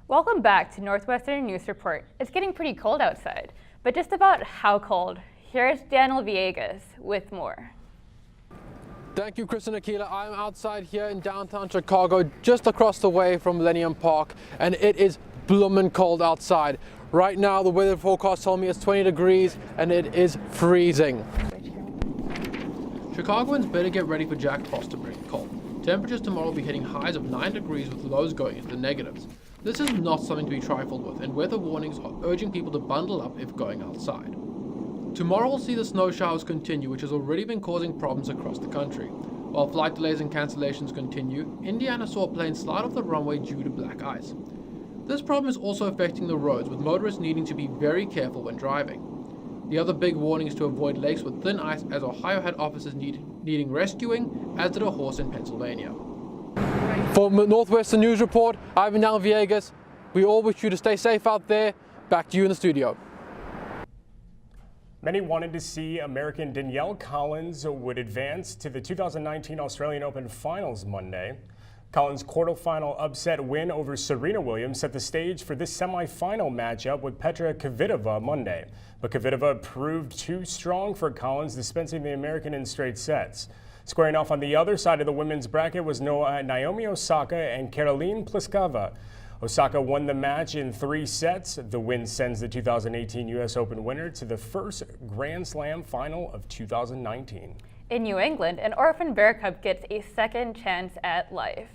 Welcome back to Northwestern News Report. It's getting pretty cold outside, but just about how cold? Here's Daniel Villegas with more. Thank you, Kristen Keller. I'm outside here in downtown Chicago, just across the way from Millennium Park, and it is bloomin' cold outside. Right now, the weather forecast told me it's 20 degrees, and it is freezing. Chicagoans better get ready for Jack Frost to bring cold. Temperatures tomorrow will be hitting highs of 9 degrees with lows going into the negatives. This is not something to be trifled with, and weather warnings are urging people to bundle up if going outside. Tomorrow we'll see the snow showers continue, which has already been causing problems across the country. While flight delays and cancellations continue, Indiana saw a plane slide off the runway due to black ice. This problem is also affecting the roads, with motorists needing to be very careful when driving. The other big warning is to avoid lakes with thin ice, as Ohio had officers needing rescuing, as did a horse in Pennsylvania. For Northwestern News Report, I've been Daniel Villegas. We all wish you to stay safe out there. Back to you in the studio. Many wanted to see American Danielle Collins would advance to the 2019 Australian Open Finals Monday. Collins' quarterfinal upset win over Serena Williams set the stage for this semifinal matchup with Petra Kvitova Monday. But Kvitova proved too strong for Collins, dispensing the American in straight sets. Squaring off on the other side of the women's bracket was Naomi Osaka and Caroline Pliskova. Osaka won the match in 3 sets. The win sends the 2018 U.S. Open winner to the first Grand Slam final of 2019. In New England, an orphan bear cub gets a second chance at life.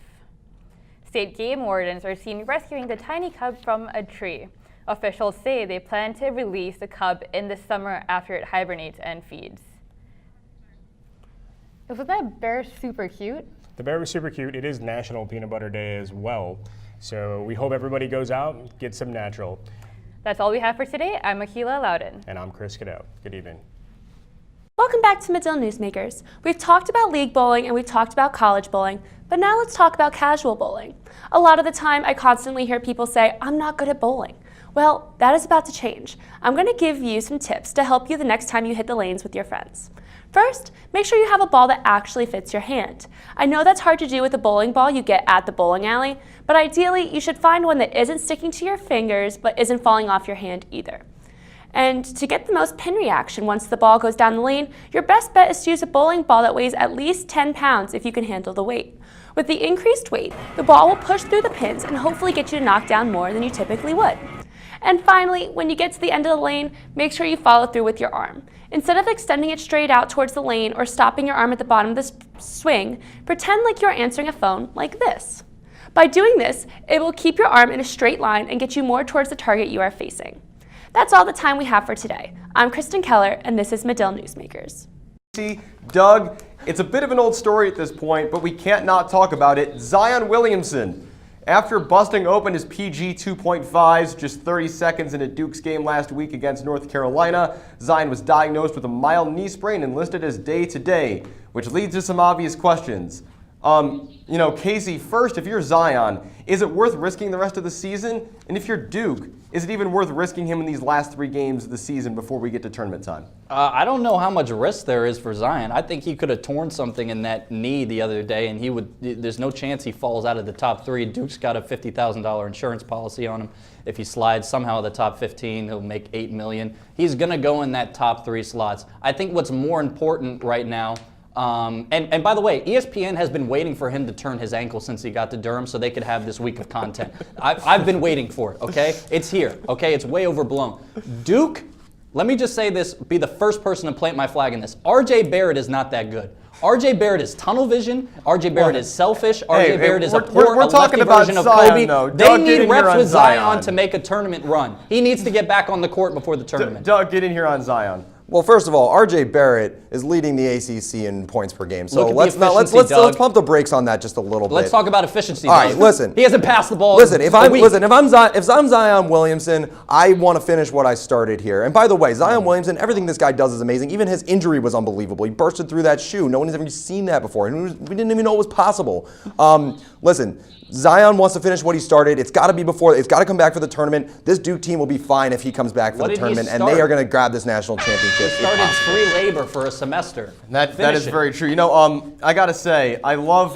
State game wardens are seen rescuing the tiny cub from a tree. Officials say they plan to release the cub in the summer after it hibernates and feeds. Wasn't that bear super cute? The bear was super cute. It is National Peanut Butter Day as well. So we hope everybody goes out and gets some natural. That's all we have for today. I'm Akila Loudon. And I'm Chris Cadeau. Good evening. Welcome back to Medill Newsmakers. We've talked about league bowling and we've talked about college bowling, but now let's talk about casual bowling. A lot of the time I constantly hear people say, I'm not good at bowling. Well, that is about to change. I'm going to give you some tips to help you the next time you hit the lanes with your friends. First, make sure you have a ball that actually fits your hand. I know that's hard to do with a bowling ball you get at the bowling alley, but ideally you should find one that isn't sticking to your fingers but isn't falling off your hand either. And to get the most pin reaction once the ball goes down the lane, your best bet is to use a bowling ball that weighs at least 10 pounds if you can handle the weight. With the increased weight, the ball will push through the pins and hopefully get you to knock down more than you typically would. And finally, when you get to the end of the lane, make sure you follow through with your arm. Instead of extending it straight out towards the lane or stopping your arm at the bottom of the swing, pretend like you're answering a phone like this. By doing this, it will keep your arm in a straight line and get you more towards the target you are facing. That's all the time we have for today. I'm Kristen Keller, and this is Medill Newsmakers. Doug, it's a bit of an old story at this point, but we can't not talk about it. Zion Williamson. After busting open his PG 2.5s just 30 seconds in a Dukes game last week against North Carolina, Zion was diagnosed with a mild knee sprain and listed as day-to-day, which leads to some obvious questions. Casey, first, if you're Zion, is it worth risking the rest of the season? And if you're Duke, is it even worth risking him in these last 3 games of the season before we get to tournament time? I don't know how much risk there is for Zion. I think he could have torn something in that knee the other day, and there's no chance he falls out of the top 3. Duke's got a $50,000 insurance policy on him. If he slides somehow the top 15, he'll make $8 million. He's going to go in that top 3 slots. I think what's more important right now, and by the way, ESPN has been waiting for him to turn his ankle since he got to Durham so they could have this week of content. I've been waiting for it, okay? It's here, okay? It's way overblown. Duke, let me just say this, be the first person to plant my flag in this. R.J. Barrett is not that good. R.J. Barrett is tunnel vision. R.J. Barrett is selfish. R.J. Barrett is a poor lefty version of Kobe. They need reps with Zion to make a tournament run. He needs to get back on the court before the tournament. Doug, get in here on Zion. Well, first of all, R.J. Barrett is leading the ACC in points per game. So let's pump the brakes on that just a little bit. Let's talk about efficiency. All right, listen. He hasn't passed the ball. If I'm Zion Williamson, I want to finish what I started here. And by the way, Zion Williamson, everything this guy does is amazing. Even his injury was unbelievable. He bursted through that shoe. No one has ever seen that before. We didn't even know it was possible. Listen. Zion wants to finish what he started. It's got to be before. It's got to come back for the tournament. This Duke team will be fine if he comes back for What the did he tournament, and start? they are going to grab this national championship. He started free labor for a semester. That Finish is it. very true. You know, I gotta say, I love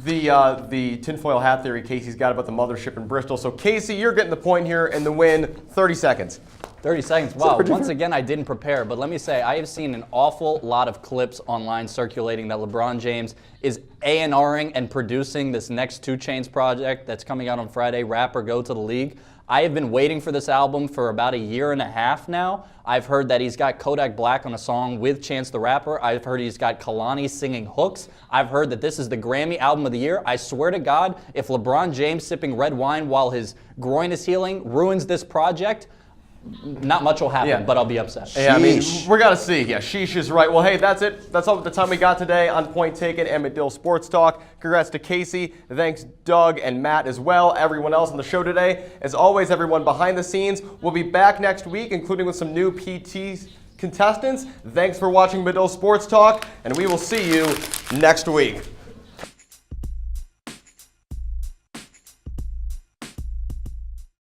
the tinfoil hat theory Casey's got about the mothership in Bristol. So Casey, you're getting the point here and the win. 30 seconds. 30 seconds. Wow, once again, I didn't prepare, but let me say, I have seen an awful lot of clips online circulating that LeBron James is A&Ring and producing this next 2 Chainz project that's coming out on Friday, Rap or Go to the League. I have been waiting for this album for about a year and a half now. I've heard that he's got Kodak Black on a song with Chance the Rapper. I've heard he's got Kalani singing hooks. I've heard that this is the Grammy album of the year. I swear to God, if LeBron James sipping red wine while his groin is healing ruins this project, not much will happen, but I'll be upset. Yeah, I mean, we're going to see. Yeah, sheesh is right. Well, hey, that's it. That's all the time we got today on Point Taken and Medill Sports Talk. Congrats to Casey. Thanks, Doug and Matt as well. Everyone else on the show today. As always, everyone behind the scenes. We'll be back next week, including with some new PT contestants. Thanks for watching Medill Sports Talk, and we will see you next week.